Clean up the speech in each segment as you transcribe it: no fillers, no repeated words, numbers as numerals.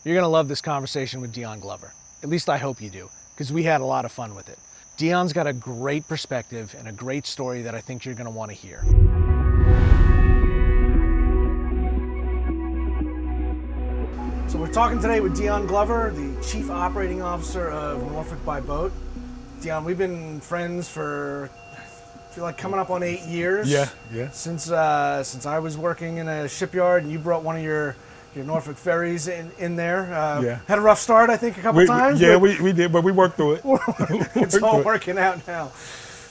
You're going to love this conversation with Dion Glover. At least I hope you do, because we had a lot of fun with it. Dion's got a great perspective and a great story that I think you're going to want to hear. So we're talking today with Dion Glover, the Chief Operating Officer of Norfolk By Boat. Dion, we've been friends for, I feel like, coming up on 8 years. Yeah. Since I was working in a shipyard and you brought one of your Norfolk ferries in there. Had a rough start, I think, a couple times. We did, but we worked through it. It's all working out now.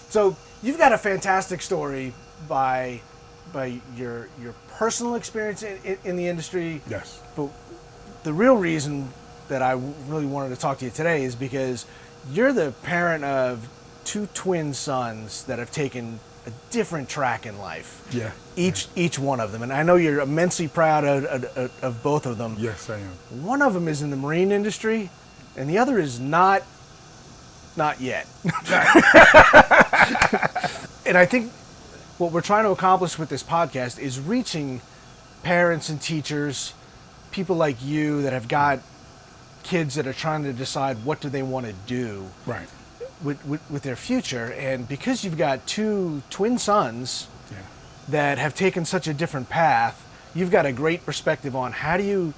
So you've got a fantastic story by your personal experience in the industry. Yes. But the real reason that I really wanted to talk to you today is because you're the parent of two twin sons that have taken a different track in life. Yeah. Each one of them. And I know you're immensely proud of both of them. Yes, I am. One of them is in the marine industry, and the other is not yet. And I think what we're trying to accomplish with this podcast is reaching parents and teachers, people like you that have got kids that are trying to decide what do they want to do. Right. With their future. And because you've got two twin sons that have taken such a different path, you've got a great perspective on how do you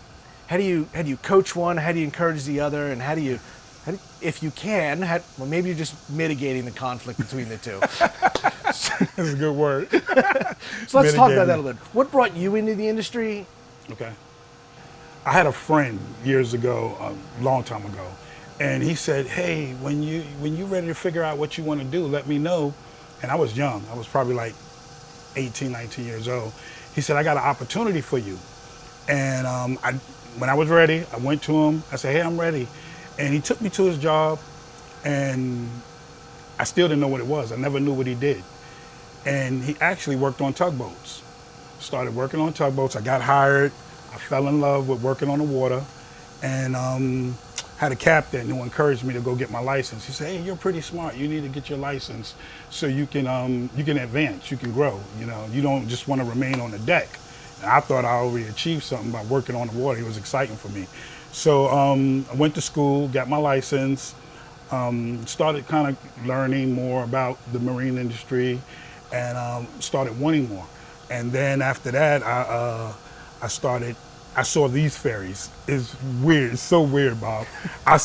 coach one, how do you encourage the other, and how do you if you can, well, maybe you're just mitigating the conflict between the two. That's a good word. So let's talk about that a little bit. What brought you into the industry? Okay. I had a friend years ago, a long time ago, and he said, hey, when you're ready to figure out what you want to do, let me know. And I was young. I was probably like 18, 19 years old. He said, I got an opportunity for you. And when I was ready, I went to him. I said, hey, I'm ready. And he took me to his job, and I still didn't know what it was. I never knew what he did. And he actually worked on tugboats. Started working on tugboats. I got hired. I fell in love with working on the water, and had a captain who encouraged me to go get my license. He said, hey, you're pretty smart. You need to get your license so you can advance, you can grow. You don't just want to remain on the deck. And I thought I already achieved something by working on the water. It was exciting for me. So I went to school, got my license, started kind of learning more about the marine industry, and started wanting more. And then after that, I saw these ferries. It's weird. It's so weird, Bob. I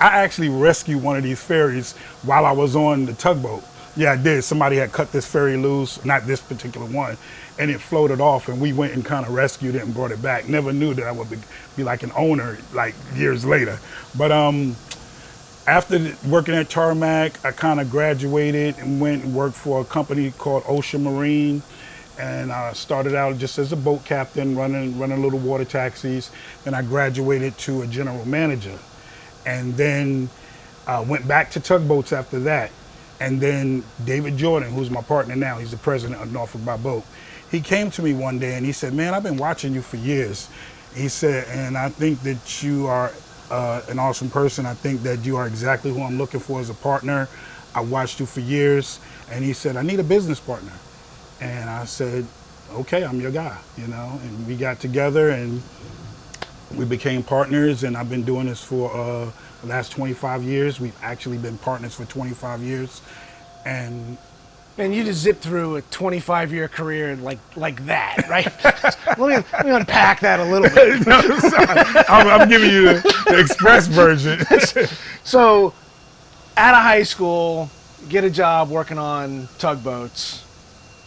actually rescued one of these ferries while I was on the tugboat. Yeah, I did. Somebody had cut this ferry loose, not this particular one, and it floated off, and we went and kind of rescued it and brought it back. Never knew that I would be like an owner like years later. But after working at Tarmac, I kind of graduated and went and worked for a company called Ocean Marine. And I started out just as a boat captain, running little water taxis. Then I graduated to a general manager, and then went back to tugboats after that. And then David Jordan, who's my partner now, he's the president of Norfolk By Boat. He came to me one day and he said, man, I've been watching you for years. He said, and I think that you are an awesome person. I think that you are exactly who I'm looking for as a partner. I watched you for years. And he said, I need a business partner. And I said, okay, I'm your guy, and we got together and we became partners, and I've been doing this for the last 25 years. We've actually been partners for 25 years. And man, you just zipped through a 25-year career like that, right? let me unpack that a little bit. I'm giving you the express version. So, out of high school, get a job working on tugboats,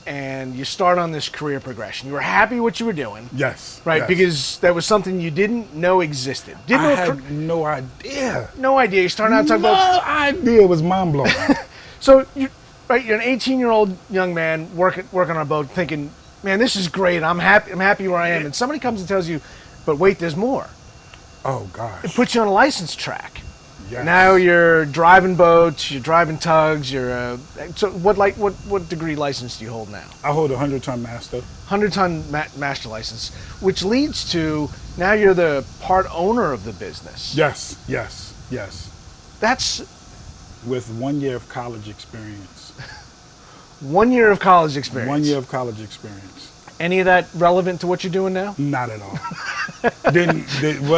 and you start on this career progression. You were happy what you were doing. Yes. Right? Yes. Because that was something you didn't know existed. I had no idea. No idea. You started out tugboats. No idea. It was mind blowing. So you're an 18-year-old young man working on a boat, thinking, man, this is great. I'm happy where I am. And somebody comes and tells you, but wait, there's more. Oh gosh. It puts you on a license track. Yes. Now you're driving boats, you're driving tugs, so what degree license do you hold now? I hold a 100-ton master. 100-ton master license, which leads to now you're the part owner of the business. Yes. That's with 1 year of college experience. 1 year of college experience. 1 year of college experience. Any of that relevant to what you're doing now? Not at all.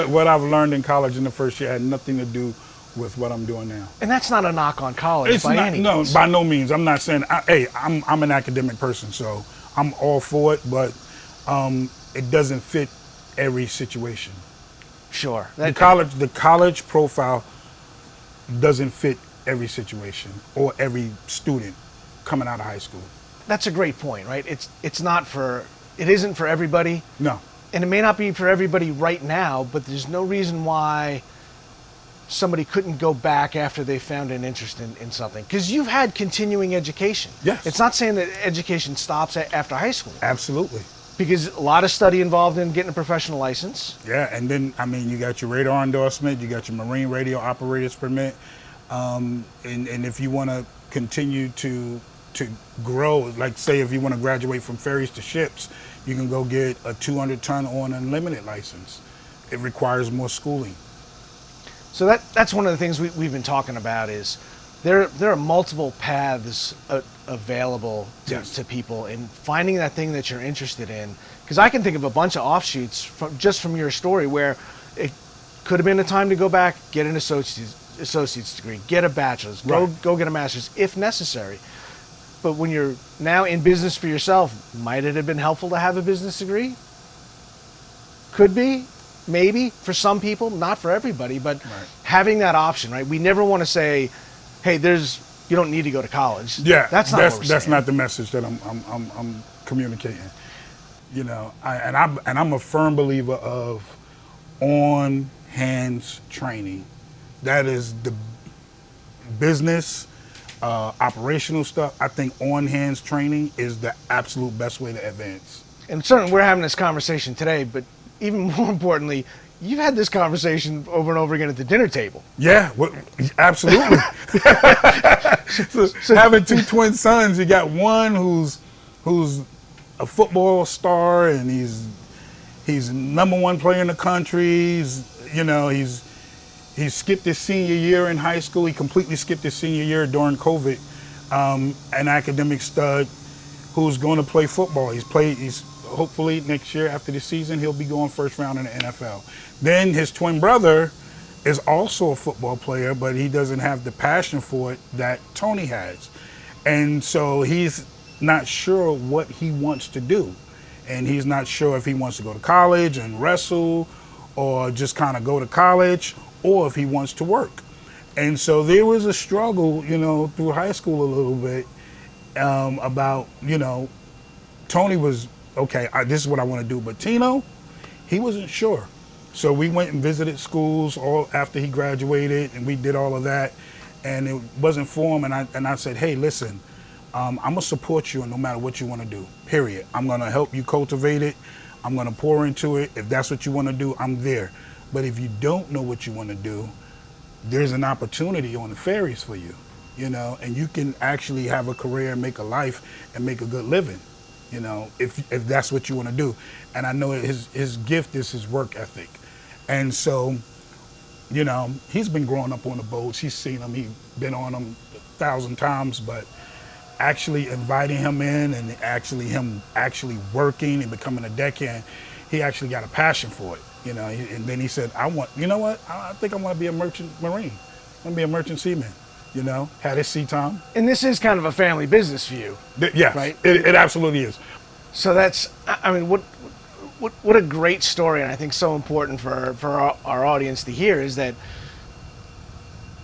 What I've learned in college in the first year had nothing to do with what I'm doing now. And that's not a knock on college any no, means. by no means. I'm not saying, I'm an academic person, so I'm all for it, but it doesn't fit every situation. Sure. The college profile doesn't fit every situation or every student coming out of high school. That's a great point, right? It isn't for everybody. No. And it may not be for everybody right now, but there's no reason why somebody couldn't go back after they found an interest in something. Because you've had continuing education. Yes. It's not saying that education stops after high school. Absolutely. Because a lot of study involved in getting a professional license. Yeah, and then, you got your radar endorsement, you got your marine radio operator's permit, and if you want to continue to grow, like say if you want to graduate from ferries to ships, you can go get a 200-ton on unlimited license. It requires more schooling. So that's one of the things we've been talking about is there are multiple paths available to people, and finding that thing that you're interested in. Because I can think of a bunch of offshoots from your story where it could have been a time to go back, get an associate's degree, get a bachelor's, go get a master's if necessary. But when you're now in business for yourself, might it have been helpful to have a business degree? Could be, maybe, for some people, not for everybody, but having that option, right? We never want to say, hey, you don't need to go to college. Yeah, that's not the message that I'm communicating. I'm a firm believer of on-hands training. That is the business, operational stuff. I think on-hands training is the absolute best way to advance. And certainly we're having this conversation today, but even more importantly, you've had this conversation over and over again at the dinner table. Yeah, absolutely. so having two twin sons, you got one who's a football star and he's #1 player in the country. He skipped his senior year in high school. He completely skipped his senior year during COVID. An academic stud who's going to play football. He's hopefully next year after the season, he'll be going first round in the NFL. Then his twin brother is also a football player, but he doesn't have the passion for it that Tony has. And so he's not sure what he wants to do. And he's not sure if he wants to go to college and wrestle or just kind of go to college or if he wants to work. And so there was a struggle, through high school a little bit about, Tony was, okay, this is what I want to do. But Tino, he wasn't sure. So we went and visited schools all after he graduated, and we did all of that. And it wasn't for him. And I said, hey, listen, I'm going to support you no matter what you want to do, period. I'm going to help you cultivate it. I'm going to pour into it. If that's what you want to do, I'm there. But if you don't know what you want to do, there's an opportunity on the ferries for you, and you can actually have a career and make a life and make a good living, if that's what you want to do. And I know his gift is his work ethic. And so, he's been growing up on the boats. He's seen them. He's been on them 1,000 times, but actually inviting him in and him actually working and becoming a deckhand, he actually got a passion for it. And then he said, I think I want to be a merchant marine. I want to be a merchant seaman, had his sea time. And this is kind of a family business for you. Yes, right? It absolutely is. So what a great story, and I think so important for our audience to hear is that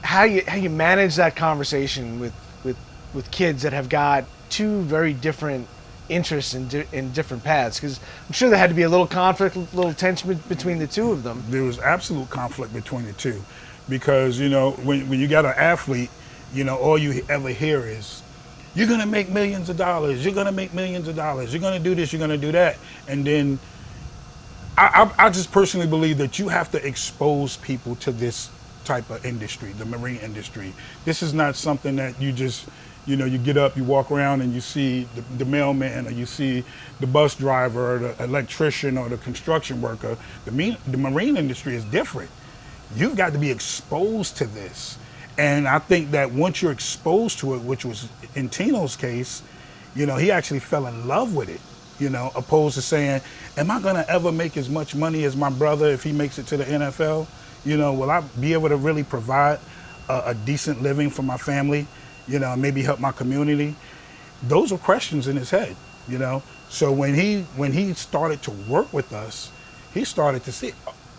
how you manage that conversation with kids that have got two very different interests in different paths, because I'm sure there had to be a little conflict, a little tension between the two of them. There was absolute conflict between the two, because when you got an athlete, all you ever hear is, you're gonna make millions of dollars, you're gonna make millions of dollars, you're gonna do this, you're gonna do that. And then I just personally believe that you have to expose people to this type of industry, the marine industry. This is not something that you just you get up, you walk around and you see the mailman, or you see the bus driver, or the electrician, or the construction worker. The marine industry is different. You've got to be exposed to this. And I think that once you're exposed to it, which was in Tino's case, he actually fell in love with it. opposed to saying, am I going to ever make as much money as my brother if he makes it to the NFL? Will I be able to really provide a decent living for my family, and maybe help my community? Those were questions in his head, So when he started to work with us, he started to see,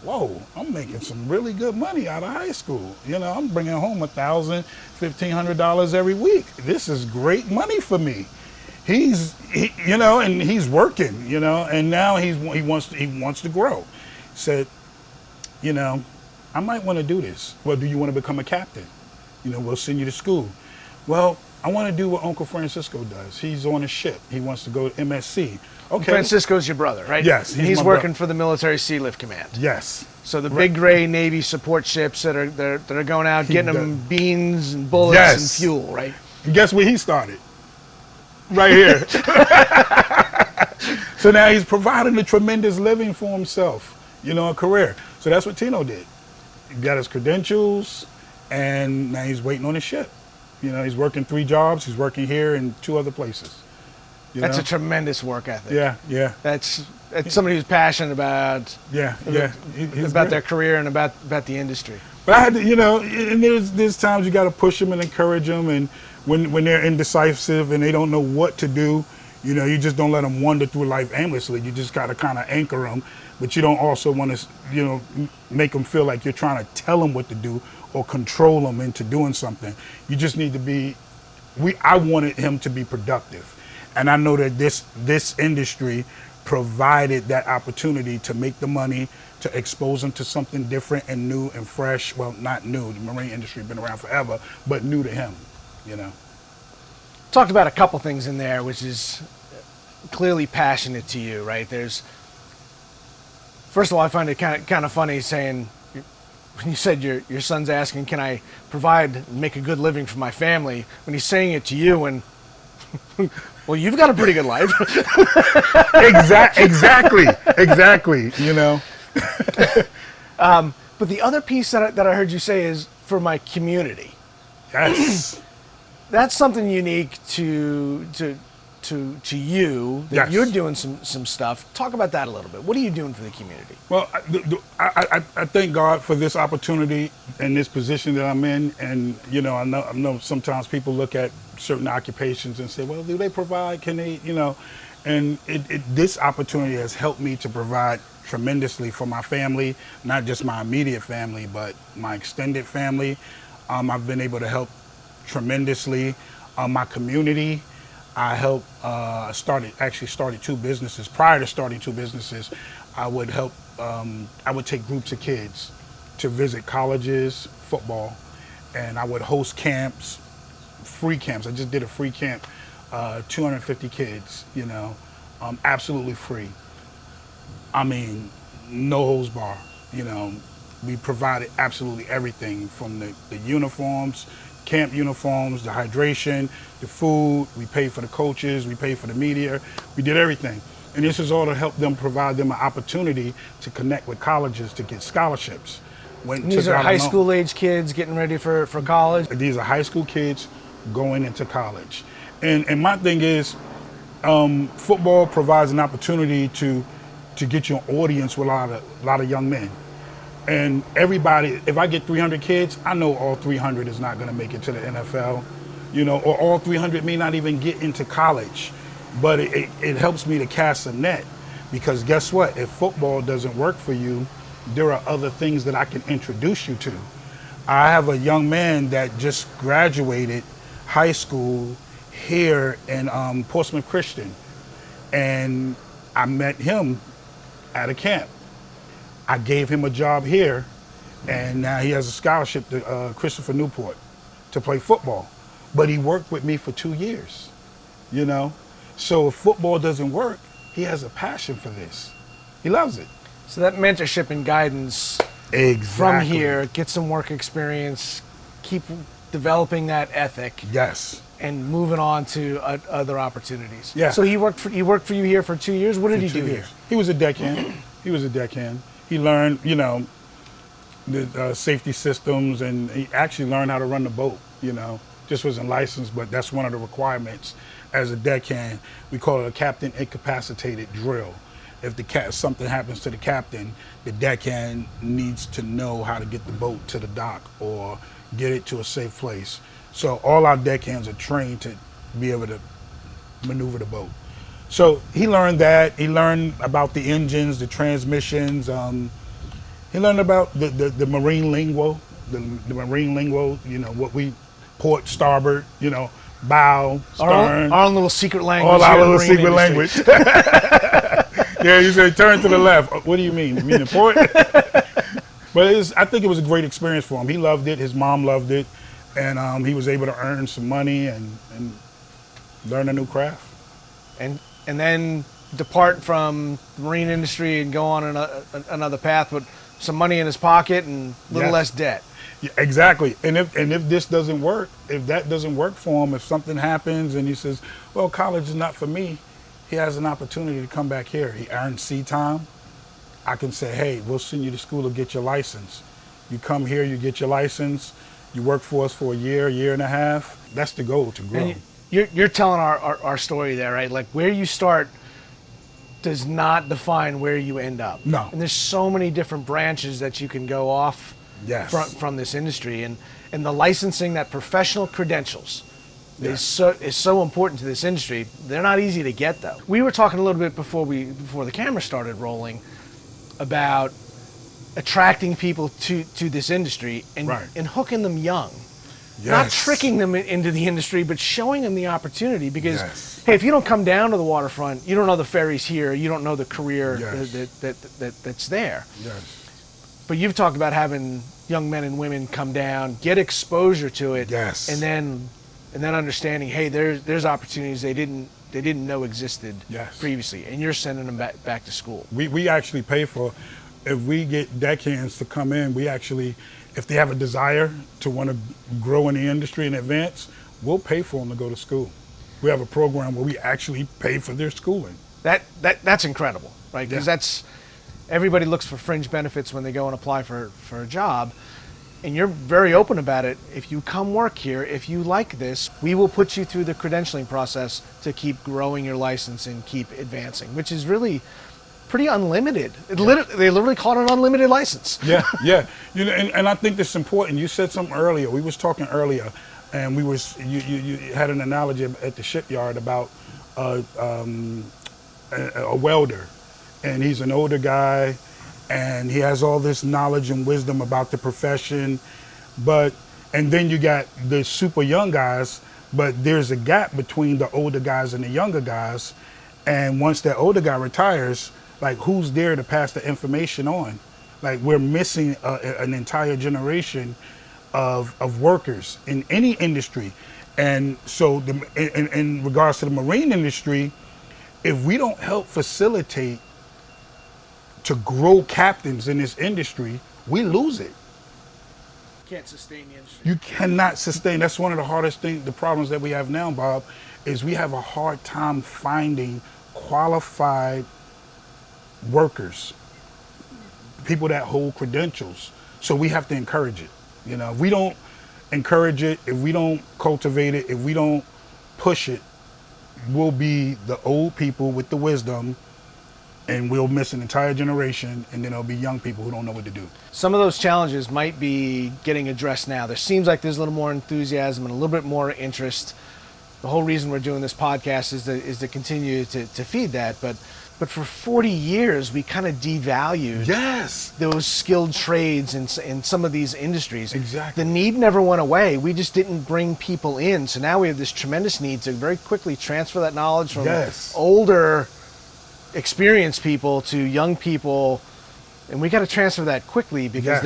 whoa, I'm making some really good money out of high school. I'm bringing home $1,000, $1,500 every week. This is great money for me. And he's working, and now he wants to grow. Said, I might want to do this. Well, do you want to become a captain? We'll send you to school. Well, I want to do what Uncle Francisco does. He's on a ship. He wants to go to MSC. Okay. Francisco's your brother, right? Yes. He's working for the Military Sea Lift Command. Yes. So the big gray Navy support ships that are going out, getting them beans and bullets and fuel, right? And guess where he started? Right here. So now he's providing a tremendous living for himself, a career. So that's what Tino did. He got his credentials, and now he's waiting on his ship. He's working 3 jobs. He's working here and 2 other places. That's a tremendous work ethic. Yeah. That's somebody who's passionate about about their career and about the industry. But I had to, and there's times you got to push them and encourage them, and when they're indecisive and they don't know what to do, you just don't let them wander through life aimlessly. You just got to kind of anchor them, but you don't also want to, make them feel like you're trying to tell them what to do or control them into doing something. You just need to be. I wanted him to be productive. And I know that this industry provided that opportunity to make the money, to expose them to something different and new and fresh. Well, not new. The marine industry has been around forever, but new to him, Talked about a couple things in there, which is clearly passionate to you, right? First of all, I find it kind of funny saying, when you said your son's asking, can I make a good living for my family? When he's saying it to you and well, you've got a pretty good life. Exactly. But the other piece that I heard you say is for my community. Yes. That's something unique to you that you're doing some stuff. Talk about that a little bit. What are you doing for the community? Well, I thank God for this opportunity and this position that I'm in. And I know sometimes people look at certain occupations and say, well, do they provide? Can they? And this opportunity has helped me to provide tremendously for my family, not just my immediate family, but my extended family. I've been able to help tremendously. My community. I helped started 2 businesses. Prior to starting 2 businesses, I would help. I would take groups of kids to visit colleges, football, and I would host camps, free camps. I just did a free camp, 250 kids. Absolutely free. I mean, no holds bar. We provided absolutely everything from the uniforms, camp uniforms, the hydration, the food. We paid for the coaches, we paid for the media, we did everything. And this is all to help them, provide them an opportunity to connect with colleges to get scholarships. These are high school age kids getting ready for college? These are high school kids going into college. And my thing is, football provides an opportunity to get your audience with a lot of young men. And everybody, if I get 300 kids, I know all 300 is not going to make it to the NFL, or all 300 may not even get into college. But it helps me to cast a net, because guess what? If football doesn't work for you, there are other things that I can introduce you to. I have a young man that just graduated high school here in Portsmouth Christian, and I met him at a camp. I gave him a job here, and now he has a scholarship to Christopher Newport to play football. But he worked with me for 2 years, So if football doesn't work, he has a passion for this. He loves it. So that mentorship and guidance from here, get some work experience, keep developing that ethic. Yes. And moving on to other opportunities. Yeah. So he worked for you here for 2 years. What did he do here? He was a deckhand. He learned, the safety systems, and he actually learned how to run the boat. Just wasn't licensed, but that's one of the requirements as a deckhand, we call it a captain incapacitated drill. If something happens to the captain, the deckhand needs to know how to get the boat to the dock or get it to a safe place. So all our deckhands are trained to be able to maneuver the boat. So he learned that. He learned about the engines, the transmissions. He learned about the marine lingo, the marine lingo, what we port, starboard, bow, stern. Our own little secret language. All our little secret language. Yeah, you say turn to the left. What do you mean? You mean the port? But I think it was a great experience for him. He loved it. His mom loved it. And he was able to earn some money and learn a new craft. And then depart from the marine industry and go on another path with some money in his pocket and a little less debt. Yeah, exactly. And if this doesn't work, if that doesn't work for him, if something happens and he says, well, college is not for me, he has an opportunity to come back here. He earns sea time. I can say, hey, we'll send you to school to get your license. You come here, you get your license, you work for us for a year and a half. That's the goal, to grow. And you're telling our story there, right? Like where you start does not define where you end up. No. And there's so many different branches that you can go off from this industry. And the licensing, that professional credentials is so important to this industry. They're not easy to get though. We were talking a little bit before the camera started rolling about attracting people to this industry and hooking them young. Not tricking them into the industry, but showing them the opportunity because, hey, if you don't come down to the waterfront, you don't know the ferries here, you don't know the career that's there. Yes. But you've talked about having young men and women come down, get exposure to it, and then understanding, hey, there's opportunities they didn't know existed previously, and you're sending them back to school. We actually pay for, if we get deckhands to come in, we actually, if they have a desire to want to grow in the industry and advance, we'll pay for them to go to school. We have a program where we actually pay for their schooling. That's incredible, right? Because everybody looks for fringe benefits when they go and apply for a job, and you're very open about it. If you come work here, if you like this, we will put you through the credentialing process to keep growing your license and keep advancing, which is really pretty unlimited. They literally call it an unlimited license. Yeah. And I think that's important. You said something earlier. We was talking earlier, and you had an analogy at the shipyard about a welder, and he's an older guy, and he has all this knowledge and wisdom about the profession, and then you got the super young guys, but there's a gap between the older guys and the younger guys, and once that older guy retires, like, who's there to pass the information on? Like, we're missing an entire generation of workers in any industry. And so in regards to the marine industry, if we don't help facilitate to grow captains in this industry, we lose it. Can't sustain the industry. You cannot sustain. That's one of the hardest things, the problems that we have now, Bob, is we have a hard time finding qualified workers, people that hold credentials. So we have to encourage it. If we don't encourage it, if we don't cultivate it, if we don't push it, we'll be the old people with the wisdom, and we'll miss an entire generation, and then there'll be young people who don't know what to do. Some of those challenges might be getting addressed now. There seems like there's a little more enthusiasm and a little bit more interest. The whole reason we're doing this podcast is to continue to feed that, but for 40 years, we kind of devalued those skilled trades in some of these industries. Exactly. The need never went away. We just didn't bring people in. So now we have this tremendous need to very quickly transfer that knowledge from older, experienced people to young people. And we got to transfer that quickly because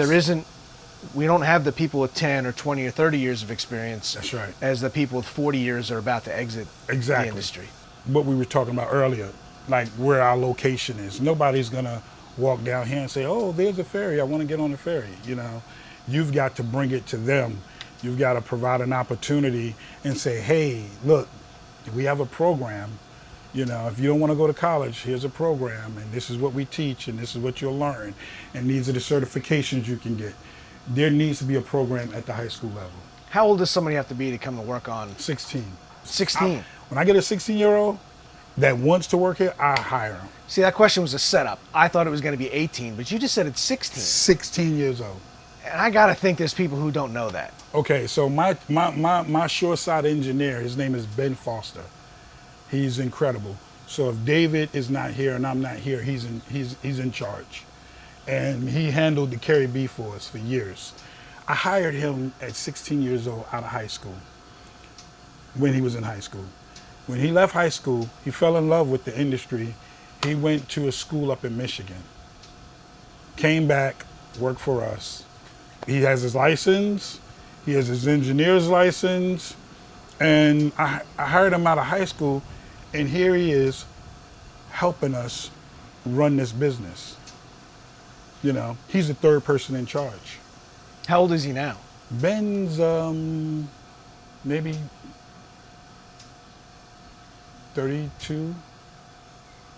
we don't have the people with 10 or 20 or 30 years of experience. That's right. As the people with 40 years are about to exit the industry. What we were talking about earlier, like where our location is. Nobody's gonna walk down here and say, oh, there's a ferry, I wanna get on the ferry. You've got to bring it to them. You've got to provide an opportunity and say, hey, look, we have a program. If you don't wanna go to college, here's a program, and this is what we teach, and this is what you'll learn, and these are the certifications you can get. There needs to be a program at the high school level. How old does somebody have to be to come to work on? 16. 16. When I get a 16-year-old that wants to work here, I hire him. See, that question was a setup. I thought it was going to be 18, but you just said it's 16. 16 years old. And I got to think there's people who don't know that. Okay, so my shoreside engineer, his name is Ben Foster. He's incredible. So if David is not here and I'm not here, he's in charge. And he handled the Carry B for us for years. I hired him at 16 years old out of high school, when he was in high school. When he left high school, he fell in love with the industry. He went to a school up in Michigan, came back, worked for us. He has his license, he has his engineer's license, and I hired him out of high school, and here he is helping us run this business. You know, he's the third person in charge. How old is he now? Ben's maybe 32,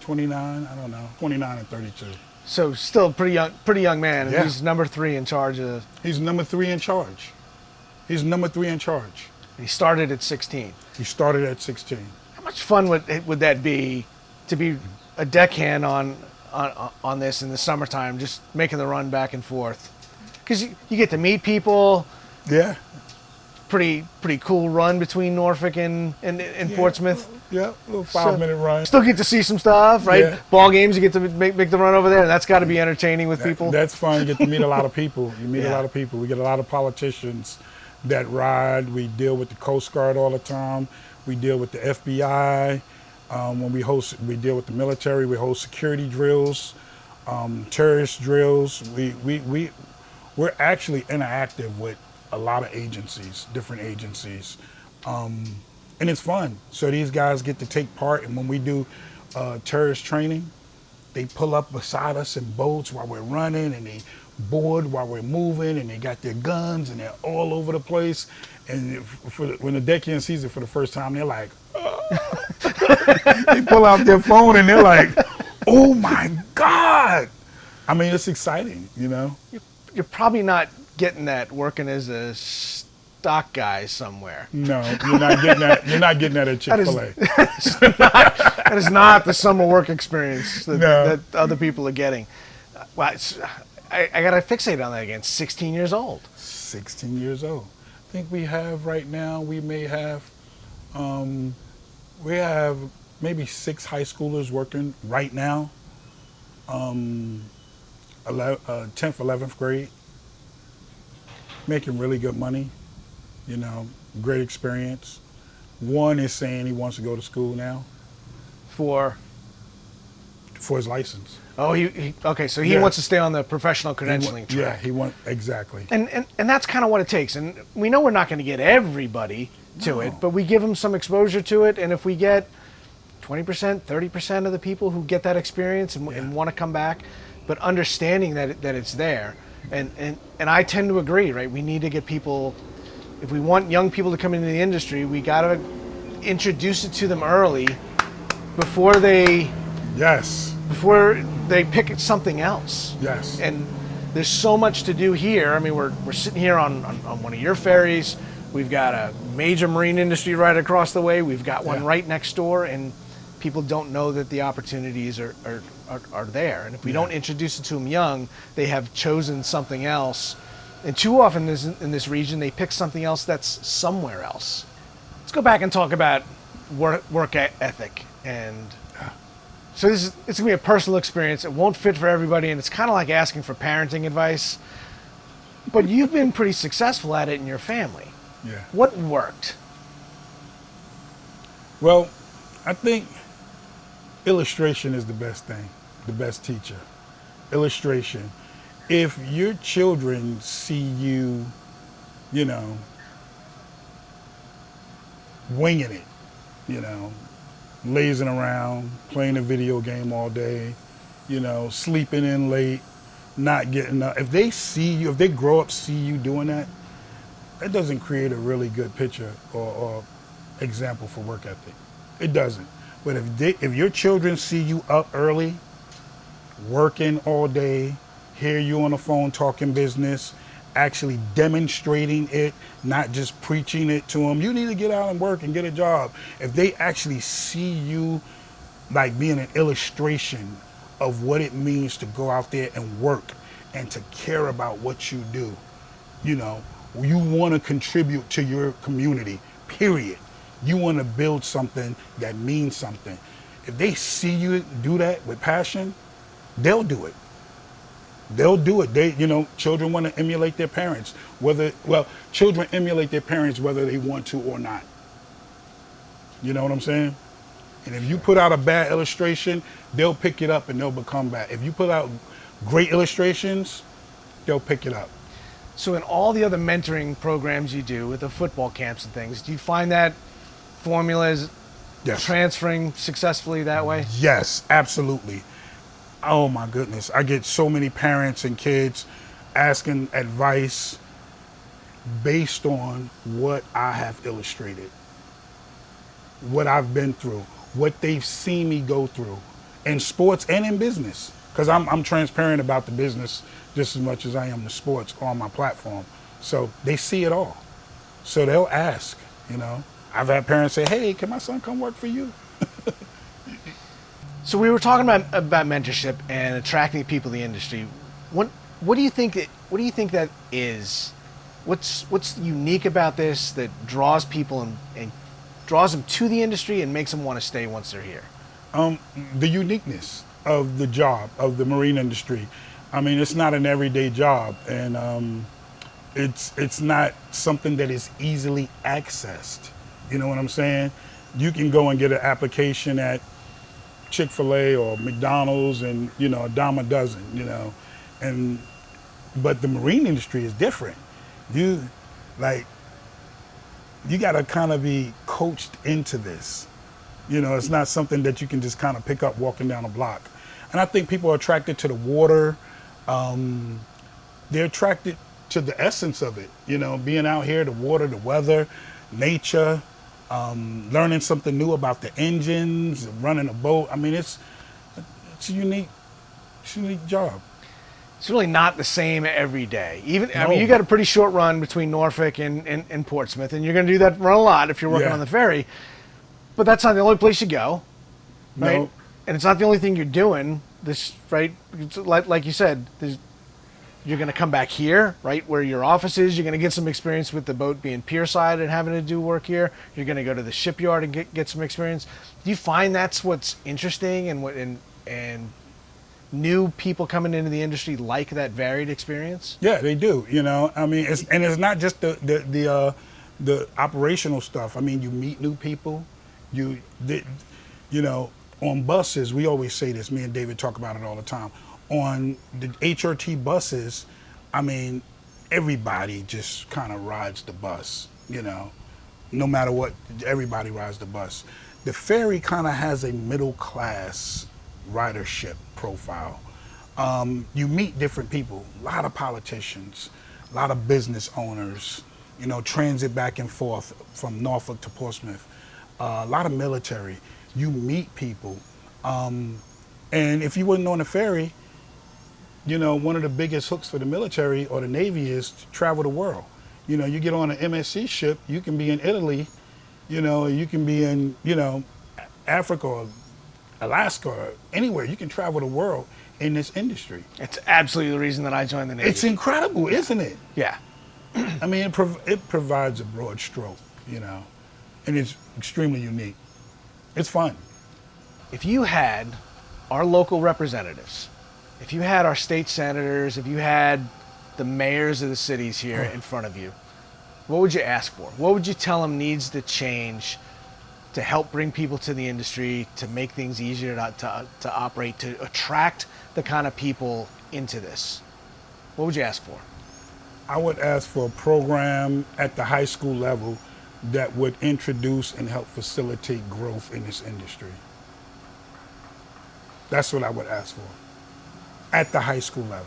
29, I don't know, 29 and 32. So still a pretty young man. And Yeah. he's number 3 in charge of. He's number 3 in charge. He's number 3 in charge. He started at 16. He started at 16. How much fun would that be to be a deckhand on this in the summertime, just making the run back and forth? Because you get to meet people. Yeah. Pretty cool run between Norfolk and Portsmouth. Yeah, a little 5-minute run. Still get to see some stuff, right? Yeah. Ball games, you get to make the run over there. That's got to be entertaining with people. That's fun. You get to meet a lot of people. You meet a lot of people. We get a lot of politicians that ride. We deal with the Coast Guard all the time. We deal with the FBI. When we deal with the military. We host security drills, terrorist drills. We're actually interactive with a lot of agencies, different agencies. And it's fun. So these guys get to take part. And when we do terrorist training, they pull up beside us in boats while we're running, and they board while we're moving, and they got their guns, and they're all over the place. And when the deckhand sees it for the first time, they're like, they pull out their phone and they're like, oh my God. I mean, it's exciting, you know? You're probably not getting that working as a stock guy somewhere. No, you're not getting that. You're not getting that at Chick-fil-A. That is not the summer work experience that other people are getting. Well, I got to fixate on that again. 16 years old. 16 years old. I think we have right now, we have maybe 6 high schoolers working right now. 10th, 11th grade. Making really good money, you know, great experience. One is saying he wants to go to school now. For his license. Oh, okay, so he wants to stay on the professional credentialing track. Yeah, exactly. And that's kind of what it takes. And we know we're not going to get everybody to it, but we give them some exposure to it. And if we get 20%, 30% of the people who get that experience and want to come back, but understanding that it's there. And I tend to agree, right? We need to get people, if we want young people to come into the industry, we got to introduce it to them early before they pick something else. Yes. And there's so much to do here. I mean, we're sitting here on one of your ferries. We've got a major marine industry right across the way. We've got one right next door, and people don't know that the opportunities are there. And if we don't introduce it to them young, they have chosen something else. And too often in this region, they pick something else that's somewhere else. Let's go back and talk about work ethic. And so it's going to be a personal experience. It won't fit for everybody, and it's kind of like asking for parenting advice. But you've been pretty successful at it in your family. Yeah. What worked? Well, I think illustration is the best thing, the best teacher. Illustration. If your children see you, you know, winging it, you know, lazing around, playing a video game all day, you know, sleeping in late, not getting up. If they see you, if they grow up see you doing that, that doesn't create a really good picture or example for work ethic. It doesn't. But if your children see you up early, working all day, hear you on the phone talking business, actually demonstrating it, not just preaching it to them. You need to get out and work and get a job. If they actually see you like being an illustration of what it means to go out there and work and to care about what you do, you know, you want to contribute to your community, period. You want to build something that means something. If they see you do that with passion, they'll do it. They'll do it. They, you know, children want to emulate their parents, children emulate their parents whether they want to or not. You know what I'm saying? And if you put out a bad illustration, they'll pick it up and they'll become bad. If you put out great illustrations, they'll pick it up. So in all the other mentoring programs you do with the football camps and things, do you find that formula is transferring successfully that way? Yes, absolutely. Oh my goodness. I get so many parents and kids asking advice based on what I have illustrated, what I've been through, what they've seen me go through in sports and in business. Because I'm transparent about the business just as much as I am the sports on my platform. So they see it all. So they'll ask, you know. I've had parents say, hey, can my son come work for you? So we were talking about mentorship and attracting people to the industry. What do you think that is? What's unique about this that draws people and draws them to the industry and makes them want to stay once they're here? The uniqueness of the job, of the marine industry. I mean, it's not an everyday job, and it's not something that is easily accessed. You know what I'm saying? You can go and get an application at Chick-fil-A or McDonald's and, you know, a dime a dozen, you know, but the marine industry is different. You got to kind of be coached into this. You know, it's not something that you can just kind of pick up walking down a block. And I think people are attracted to the water. They're attracted to the essence of it, you know, being out here, the water, the weather, nature, learning something new about the engines, running a boat. I mean, it's a unique job. It's really not the same every day. I mean, you got a pretty short run between Norfolk and Portsmouth, and you're going to do that run a lot if you're working on the ferry. But that's not the only place you go, right? No. And it's not the only thing you're doing. This, right? It's like you said, you're going to come back here, right, where your office is. You're going to get some experience with the boat being pierside and having to do work here. You're going to go to the shipyard and get some experience. Do you find that's what's interesting and new people coming into the industry like that varied experience? Yeah, they do. You know, I mean, it's not just the operational stuff. I mean, you meet new people. You know, on buses, we always say this. Me and David talk about it all the time. On the HRT buses, I mean, everybody just kind of rides the bus. You know, no matter what, everybody rides the bus. The ferry kind of has a middle class ridership profile. You meet different people, a lot of politicians, a lot of business owners, you know, transit back and forth from Norfolk to Portsmouth, a lot of military. You meet people. And if you wasn't on the ferry, you know, one of the biggest hooks for the military or the Navy is to travel the world. You know, you get on an MSC ship, you can be in Italy, you know, you can be in, you know, Africa or Alaska or anywhere. You can travel the world in this industry. It's absolutely the reason that I joined the Navy. It's incredible, isn't it? Yeah. I mean, it provides a broad stroke, you know, and it's extremely unique. It's fun. If you had our local representatives, if you had our state senators, if you had the mayors of the cities here in front of you, what would you ask for? What would you tell them needs to change to help bring people to the industry, to make things easier to operate, to attract the kind of people into this? What would you ask for? I would ask for a program at the high school level that would introduce and help facilitate growth in this industry. That's what I would ask for, at the high school level.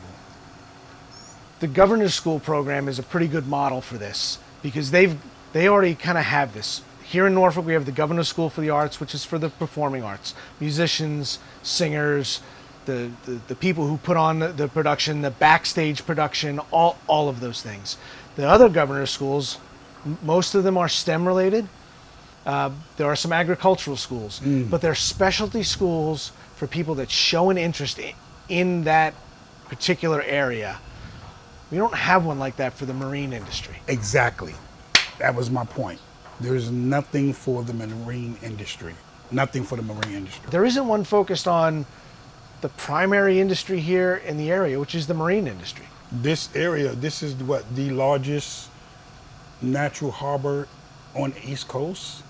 The governor's school program is a pretty good model for this because they already kind of have this. Here in Norfolk, we have the Governor's School for the Arts, which is for the performing arts, musicians, singers, the people who put on the production, the backstage production, all of those things. The other governor's schools, most of them are STEM related. There are some agricultural schools, but they're specialty schools for people that show an interest in that particular area. We don't have one like that for the marine industry. Exactly. That was my point. There's nothing for the marine industry. Nothing for the marine industry. There isn't one focused on the primary industry here in the area, which is the marine industry. This area, this is what, the largest natural harbor on the East Coast?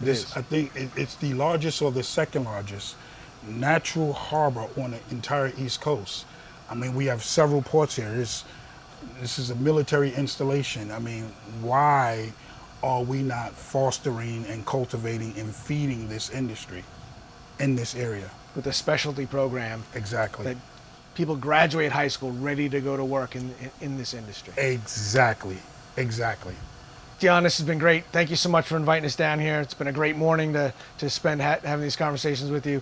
I think it's the largest or the second largest natural harbor on the entire East Coast. I mean, we have several ports here. This is a military installation. I mean, why are we not fostering and cultivating and feeding this industry in this area? With a specialty program. Exactly. That people graduate high school ready to go to work in this industry. Exactly. Exactly. Dion, this has been great. Thank you so much for inviting us down here. It's been a great morning to spend having these conversations with you.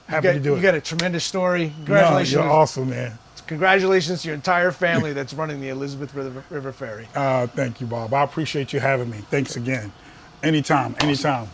Happy to do it. You got a tremendous story. Congratulations. No, you're awesome, man. Congratulations to your entire family that's running the Elizabeth River Ferry. Thank you, Bob. I appreciate you having me. Thanks again. Anytime, anytime.